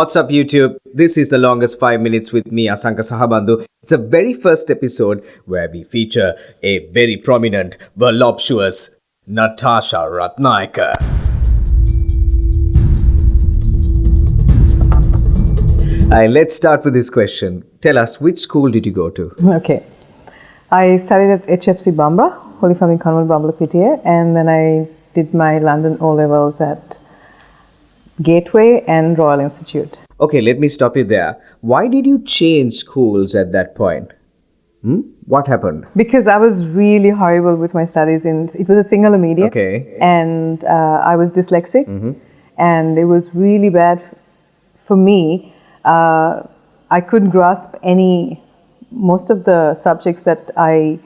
What's up, YouTube? This is the longest 5 minutes with me, Asanka Sahabandu. It's the very first episode where we feature a very prominent, voluptuous Natasha Rathnayaka. Let's start with this question. Tell us, which school did you go to? Okay. I studied at HFC Bamba, Holy Family Convent Bamba PTA, and then I did my London O-levels at Gateway and Royal Institute. Okay, let me stop you there. Why did you change schools at that point? What happened? Because I was really horrible with my studies. It was a single medium. Okay. And I was dyslexic. And it was really bad for me. I couldn't grasp most of the subjects that I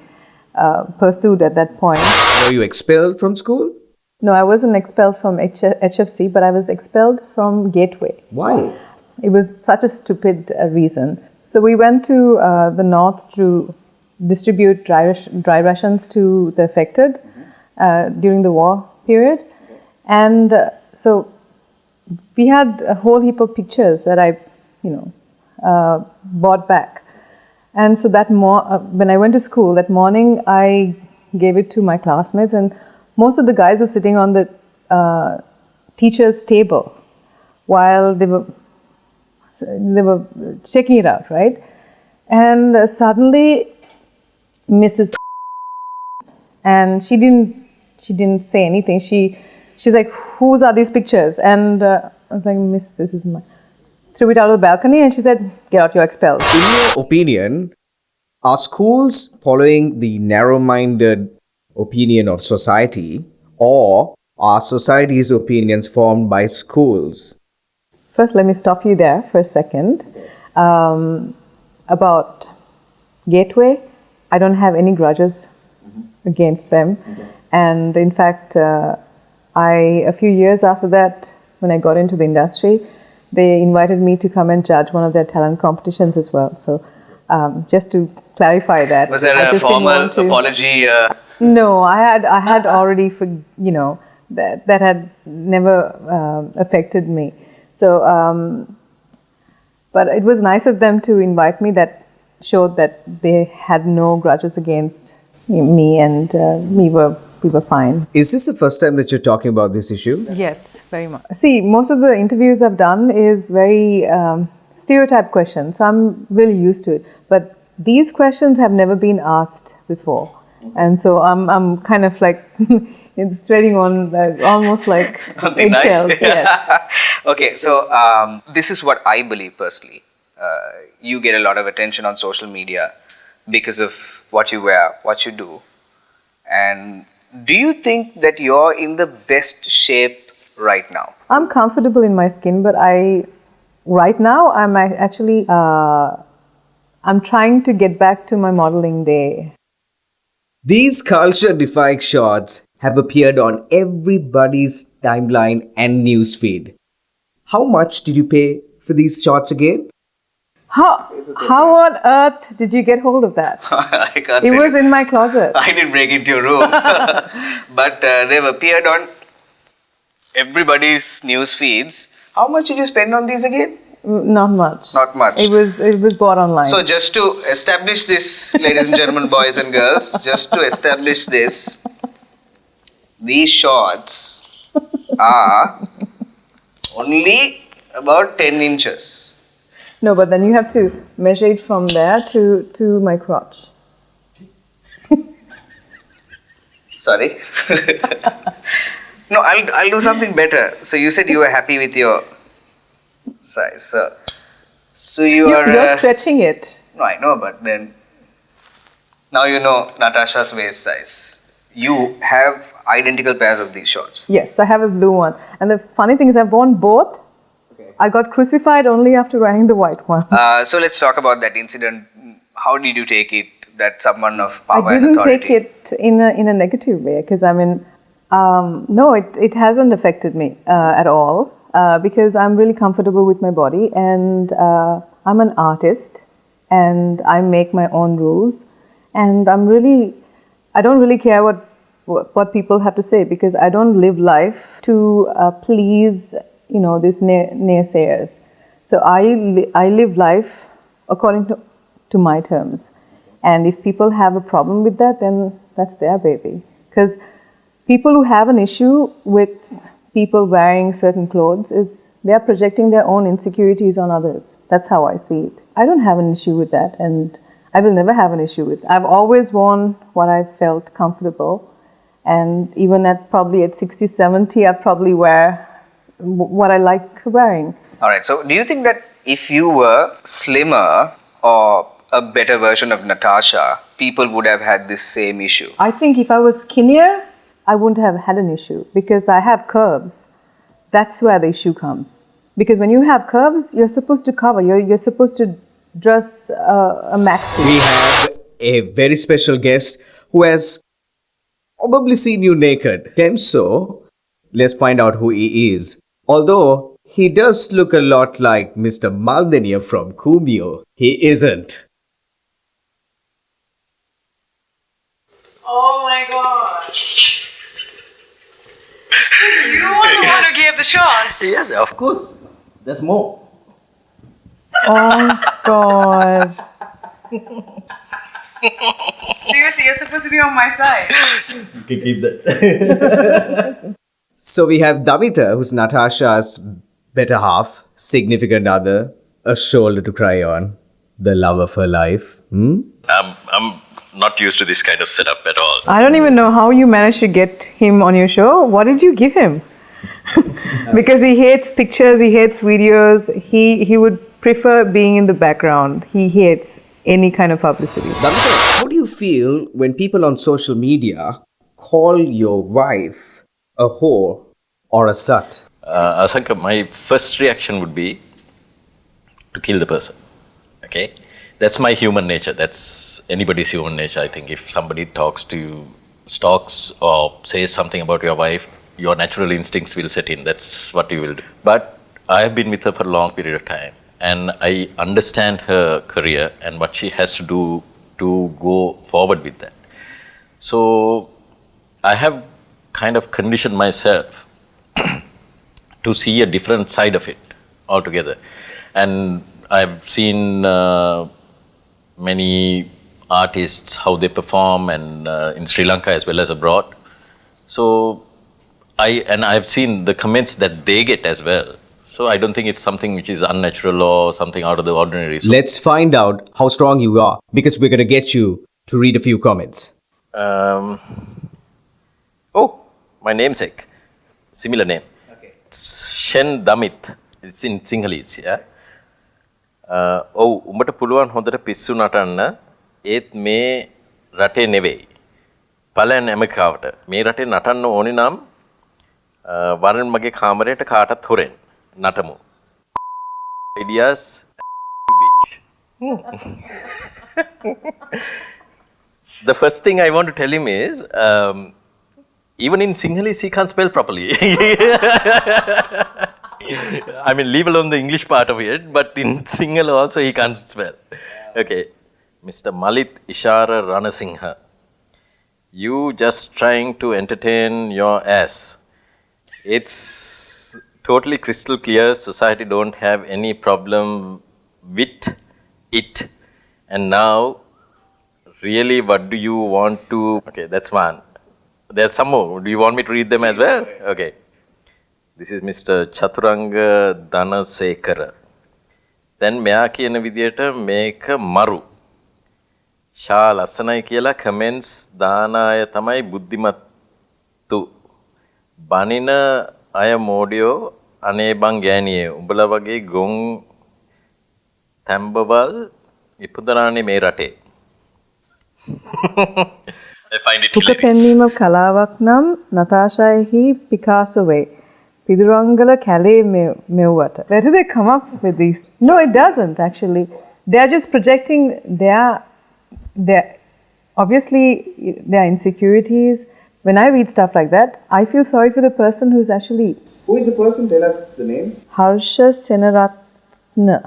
pursued at that point. Were you expelled from school? No, I wasn't expelled from HFC, but I was expelled from Gateway. Why? It was such a stupid reason. So we went to the north to distribute dry rations to the affected during the war period. And so we had a whole heap of pictures that I, bought back. And so when I went to school that morning, I gave it to my classmates, and most of the guys were sitting on the teacher's table while they were checking it out, right? And suddenly, Mrs. and she didn't say anything. She's like, "Whose are these pictures?" And I was like, "Miss, this is mine." Threw it out of the balcony, and she said, "Get out, you're expelled." In your opinion, are schools following the narrow-minded opinion of society, or are society's opinions formed by schools? First, let me stop you there for a second. About Gateway, I don't have any grudges against them. And in fact, a few years after that, when I got into the industry, they invited me to come and judge one of their talent competitions as well. So just to clarify that. Was there a formal apology? No, I had already, that had never affected me. So, but it was nice of them to invite me. That showed that they had no grudges against me, and we were fine. Is this the first time that you're talking about this issue? Yes, very much. See, most of the interviews I've done is very stereotype questions, so I'm really used to it. But these questions have never been asked before. And so I'm kind of like treading on almost like eggshells. Nice. Yes. Okay, so this is what I believe personally. You get a lot of attention on social media because of what you wear, what you do. And do you think that you're in the best shape right now? I'm comfortable in my skin, but right now I'm actually I'm trying to get back to my modeling day. These culture-defying shots have appeared on everybody's timeline and newsfeed. How much did you pay for these shots again? How on earth did you get hold of that? I can't. It was in my closet. I didn't break into your room. But they've appeared on everybody's news feeds. How much did you spend on these again? Not much. Not much. It was bought online. So just to establish this, ladies and gentlemen, boys and girls, just to establish this, these shorts are only about 10 inches. No, but then you have to measure it from there to my crotch. Sorry. No, I'll do something better. So you said you were happy with your size. So you're stretching it. No, I know, but then now you know Natasha's waist size. You have identical pairs of these shorts. Yes, I have a blue one. And the funny thing is I've worn both. Okay. I got crucified only after wearing the white one. So let's talk about that incident. How did you take it that someone of power I didn't and authority? take it in a negative way, because no, it hasn't affected me at all, because I'm really comfortable with my body, and I'm an artist and I make my own rules, and I don't really care what people have to say, because I don't live life to please these naysayers. So I live life according to my terms. And if people have a problem with that, then that's their baby. Because people who have an issue with people wearing certain clothes they are projecting their own insecurities on others. That's how I see it. I don't have an issue with that, and I will never have an issue with it. I've always worn what I felt comfortable, and even at 60, 70, I probably wear what I like wearing. All right. So, do you think that if you were slimmer or a better version of Natasha, people would have had this same issue? I think if I was skinnier, I wouldn't have had an issue because I have curves. That's where the issue comes. Because when you have curves, you're supposed to cover. You're supposed to dress a maxi. We have a very special guest who has probably seen you naked. And so, let's find out who he is. Although he does look a lot like Mr. Maldenia from Kumio, he isn't. Oh my god. You are the one who gave the shots. Yes, of course. There's more. Oh God. Seriously, you're supposed to be on my side. You can keep that. So we have Damita, who's Natasha's better half, significant other, a shoulder to cry on, the love of her life. I'm not used to this kind of setup at all. I don't even know how you managed to get him on your show. What did you give him? Because he hates pictures, he hates videos, he would prefer being in the background. He hates any kind of publicity. Damita, how do you feel when people on social media call your wife a whore or a slut? Asanka, my first reaction would be to kill the person. Okay? That's my human nature. That's anybody's human nature. I think if somebody talks to you, stalks or says something about your wife, your natural instincts will set in. That's what you will do. But I have been with her for a long period of time, and I understand her career and what she has to do to go forward with that. So I have kind of conditioned myself to see a different side of it altogether. And I've seen many artists, how they perform, and in Sri Lanka as well as abroad. So I've seen the comments that they get as well. So I don't think it's something which is unnatural or something out of the ordinary. So, Let's find out how strong you are, because we're going to get you to read a few comments. oh, my namesake, similar name. Okay. Shen Damit. It's in Sinhalese, yeah. උඹට පුළුවන් හොඳට පිස්සු නටන්න ඒත් මේ රටේ නෙවෙයි. පලයන් ඇමරිකාවට. මේ රටේ නටන්න ඕනි නම් වරන් මගේ කාමරයට කාටත් හොරෙන් නටමු. Ideas bitch. The first thing I want to tell him is even in Sinhalese he can't spell properly. I mean, leave alone the English part of it, but in Sinhala also he can't spell. Okay. Mr. Malit Ishara Ranasingha. You just trying to entertain your ass. It's totally crystal clear. Society don't have any problem with it. And now, really, what do you want to... Okay, that's one. There's some more. Do you want me to read them as well? Okay. This is Mr. Chaturanga Dhanasekara. Then මෙයා කියන විදියට මේක මරු. ෂා ලස්සනයි කියලා comments දාන අය තමයි බුද්ධිමත්තු. බනින අය මෝඩියෝ අනේ බං ගෑණියේ උඹලා වගේ ගොන් තැම්බවල් ඉපදනානේ මේ රටේ. I find it පුක පෙන්වීම කලාවක් නම් නතාෂාෙහි පිකාසෝ වේ. පිදුරංගල කැලේ මෙව්වට. Where do they come up with these? No, it doesn't actually. They are just projecting their obviously their insecurities. When I read stuff like that, I feel sorry for the person who's actually... Who is the person? Tell us the name. Harsha Senaratna.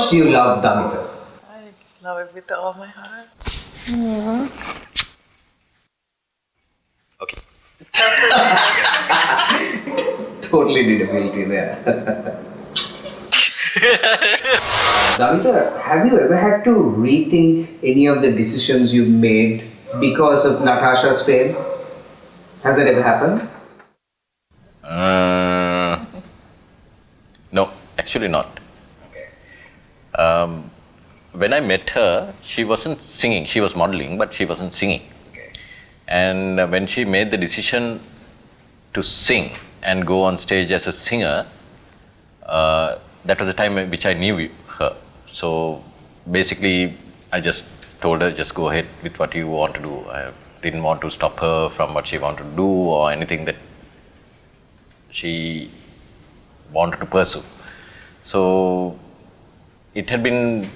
much do you love Damita? I love it with all my heart. Okay. Totally deniability there. Damita, have you ever had to rethink any of the decisions you've made because of Natasha's fame? Has that ever happened? No, actually not. When I met her, she wasn't singing. She was modeling, but she wasn't singing. And when she made the decision to sing and go on stage as a singer, that was the time in which I knew her. So basically, I just told her, just go ahead with what you want to do. I didn't want to stop her from what she wanted to do or anything that she wanted to pursue. So it had been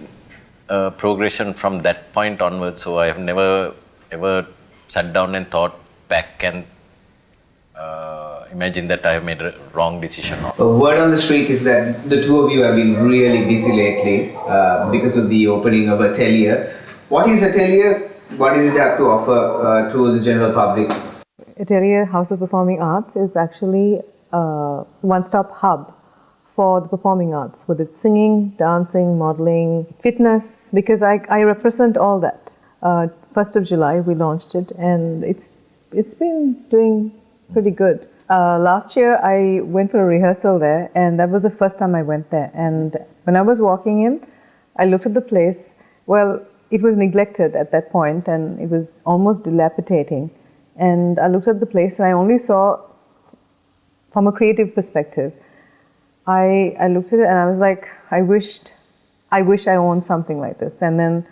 a progression from that point onwards. So I have never ever sat down and thought back and imagine that I have made a wrong decision. Word on the street is that the two of you have been really busy lately because of the opening of Atelier. What is Atelier? What does it have to offer to the general public? Atelier House of Performing Arts is actually a one-stop hub for the performing arts, whether it's singing, dancing, modeling, fitness, because I represent all that. 1st of July we launched it, and it's been doing pretty good. Last year I went for a rehearsal there, and that was the first time I went there. And when I was walking in, I looked at the place. Well, it was neglected at that point, and it was almost dilapidating. And I looked at the place, and I only saw from a creative perspective. I looked at it, and I was like, I wish I owned something like this. And then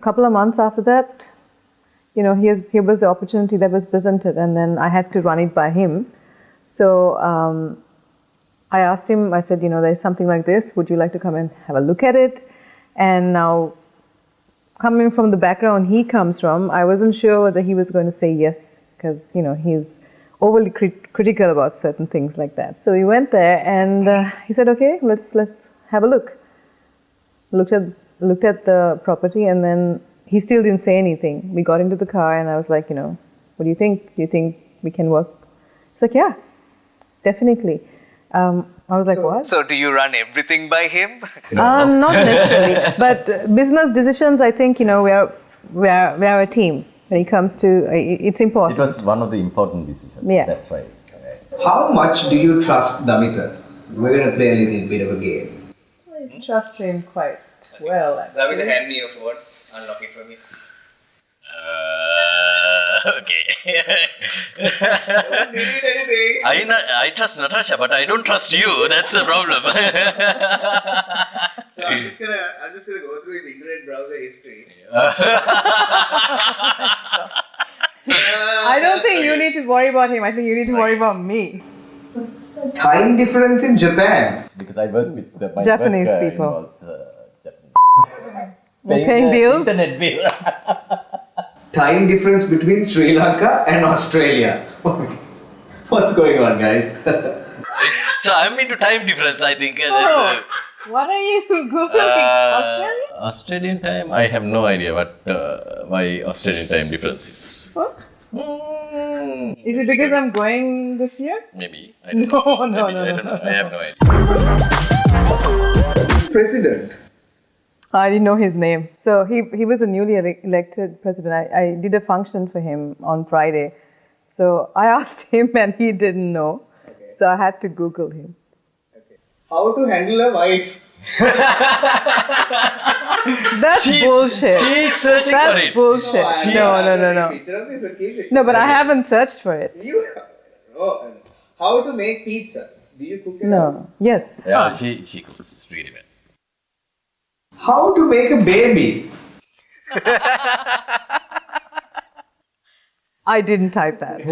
couple of months after that, you know, here was the opportunity that was presented, and then I had to run it by him. So I asked him, I said, you know, there's something like this, would you like to come and have a look at it? And now, coming from the background he comes from, I wasn't sure whether he was going to say yes, because, you know, he's overly critical about certain things like that. So we went there, and he said, okay, let's have a look. Looked at the property, and then he still didn't say anything. We got into the car, and I was like, you know, what do you think? Do you think we can work? He's like, yeah, definitely. I was like, what? So do you run everything by him? Not necessarily, but business decisions, I think, you know, we are a team. When it comes to, it's important. It was one of the important decisions. Yeah. That's right. How much do you trust Damita? We're going to play a little bit of a game. I trust him quite well, actually. Damita, hand me your phone. Unlock it for me. Okay. Don't need anything. I trust Natasha, but I don't trust you. That's the problem. So I'm just gonna go through his internet browser history. I don't think you need to worry about him. I think you need to worry about me. Time difference in Japan. Because I work with my Japanese work, people. involves, Japanese. Paying bills? Internet bill. Time difference between Sri Lanka and Australia. What's going on, guys? So I'm into time difference, I think. What are you Googling? Australia? Australian time? I have no idea what my Australian time difference is. What? Is it because I'm going this year? Maybe. I don't know. No, no, Maybe, no, I don't no. know. I have no idea. President. I didn't know his name. So he was a newly elected president. I did a function for him on Friday. So I asked him, and he didn't know. Okay. So I had to Google him. Okay. How to handle a wife? That's bullshit. She's searching for That's it. bullshit. No. Picture of this, so keep it. No, but I haven't searched for it. How to make pizza? Do you cook it? No. Yes. Yeah, she cooks really well. How to make a baby? I didn't type that.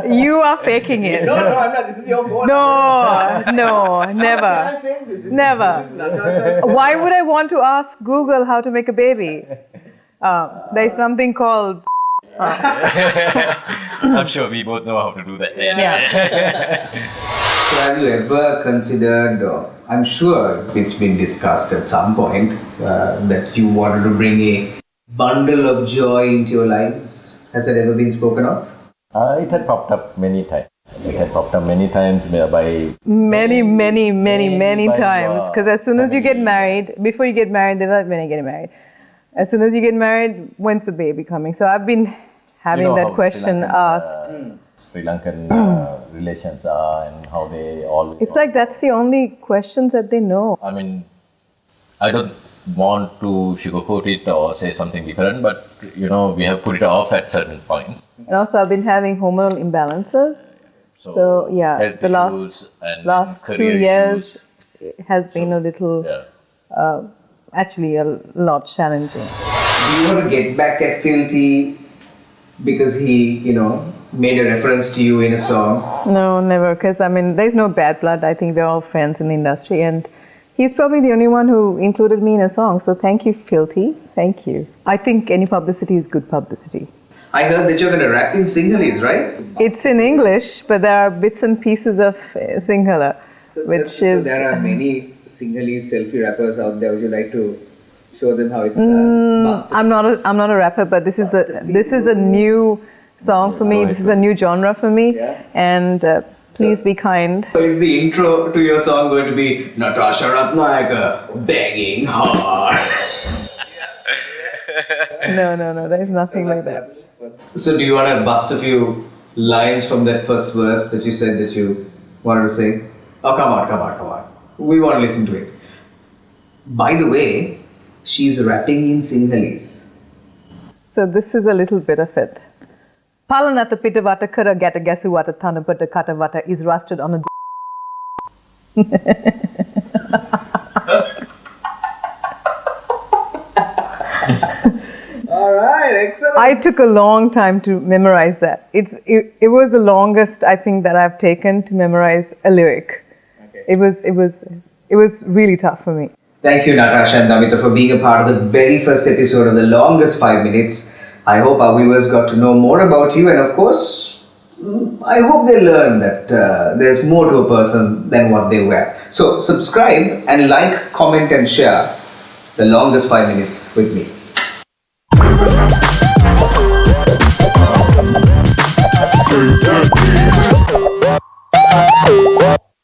You are faking it. No, I'm not. This is your phone. No, never. I fake this. Never. This is Natasha's phone. Why would I want to ask Google how to make a baby? There's something called. I'm sure we both know how to do that. Yeah. So have you ever considered I'm sure it's been discussed at some point that you wanted to bring a bundle of joy into your lives. Has it ever been spoken of? It had popped up many times. It had popped up many times by Many by times. Because as soon as you get family. married, before you get married, they're like, when are you getting married? As soon as you get married, when's the baby coming? So I've been having You know that how question Sri Lankan, asked. Sri Lankan relations are and how they always. It's like that's the only questions that they know. I mean, I don't want to sugarcoat it or say something different, but we have put it off at certain points. And also, I've been having hormonal imbalances. So yeah, health the issues and last career 2 years issues. has been a little, Yeah. actually a lot challenging. Do you want to get back at Phil T because he, made a reference to you in a song? No, never. Because I mean, there's no bad blood. I think we're all friends in the industry, and he's probably the only one who included me in a song. So thank you, Filthy. Thank you. I think any publicity is good publicity. I heard that you're going to rap in Sinhalese, right? It's in English, but there are bits and pieces of Sinhala, which is. there are many Sinhalese selfie rappers out there. Would you like to show them how it's done? I'm not a rapper, but this is a new song for me. This is a new genre for me, Yeah. and please be kind. So is the intro to your song going to be Natasha Rathnayaka banging hard? No, there's nothing like that. So do you want to bust a few lines from that first verse that you said that you wanted to sing? Oh, come on. We want to listen to it. By the way, she's rapping in Sinhalese. So this is a little bit of it. Palanata pitavata kara gata gasuwata thanapata katavata is rusted on a. All right, excellent. I took a long time to memorize that. It was the longest I think that I've taken to memorize a lyric. Okay. It was really tough for me. Thank you, Natasha and Damita, for being a part of the very first episode of the longest 5 minutes. I hope our viewers got to know more about you, and of course, I hope they learn that there's more to a person than what they wear. So subscribe and like, comment and share the longest 5 minutes with me. Hey,